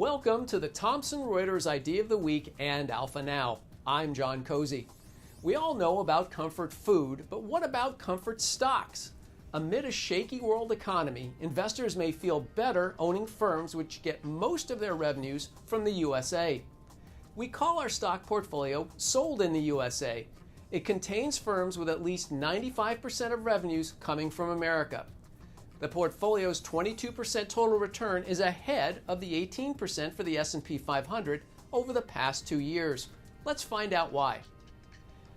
Welcome to the Thomson Reuters Idea of the Week and Alpha Now. I'm John Cozy. We all know about comfort food, but what about comfort stocks? Amid a shaky world economy, investors may feel better owning firms which get most of their revenues from the USA. We call our stock portfolio Sold in the USA. It contains firms with at least 95% of revenues coming from America. The portfolio's 22% total return is ahead of the 18% for the S&P 500 over the past 2 years. Let's find out why.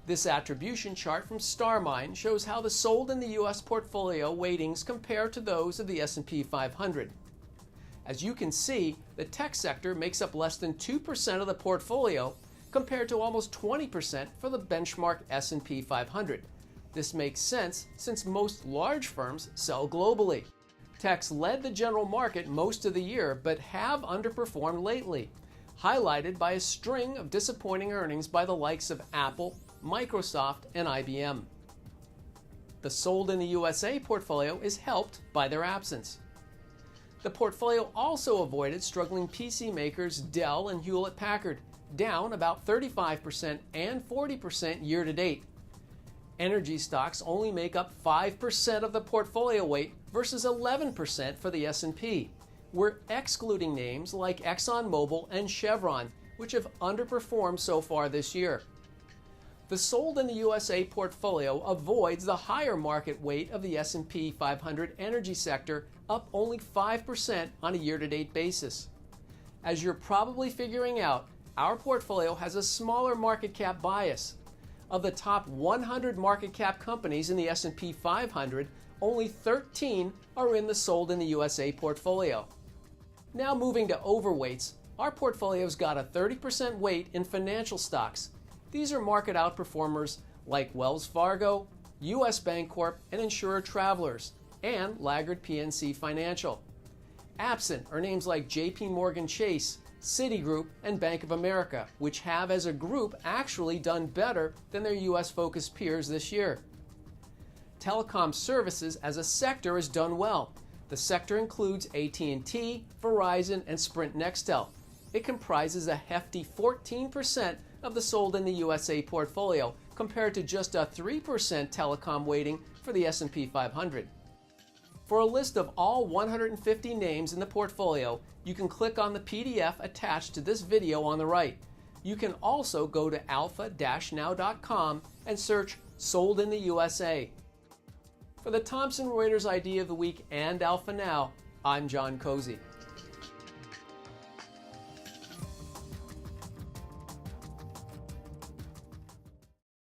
This attribution chart from StarMine shows how the sold in the U.S. portfolio weightings compare to those of the S&P 500. As you can see, the tech sector makes up less than 2% of the portfolio compared to almost 20% for the benchmark S&P 500. This makes sense since most large firms sell globally. Techs led the general market most of the year but have underperformed lately, highlighted by a string of disappointing earnings by the likes of Apple, Microsoft, and IBM. The sold in the USA portfolio is helped by their absence. The portfolio also avoided struggling PC makers Dell and Hewlett-Packard, down about 35% and 40% year to date. Energy stocks only make up 5% of the portfolio weight versus 11% for the S&P. We're excluding names like ExxonMobil and Chevron, which have underperformed so far this year. The sold in the USA portfolio avoids the higher market weight of the S&P 500 energy sector, up only 5% on a year-to-date basis. As you're probably figuring out, our portfolio has a smaller market cap bias. Of the top 100 market cap companies in the S&P 500, only 13 are in the sold in the USA portfolio. Now moving to overweights, our portfolio's got a 30% weight in financial stocks. These are market outperformers like Wells Fargo, US Bancorp, and Insurer Travelers, and laggard PNC Financial. Absent are names like JP Morgan Chase, Citigroup, and Bank of America, which have as a group actually done better than their US-focused peers this year. Telecom services as a sector has done well. The sector includes AT&T, Verizon, and Sprint Nextel. It comprises a hefty 14% of the sold in the USA portfolio, compared to just a 3% telecom weighting for the S&P 500. For a list of all 150 names in the portfolio, you can click on the PDF attached to this video on the right. You can also go to alpha-now.com and search Sold in the USA. For the Thomson Reuters Idea of the Week and Alpha Now, I'm John Cozy.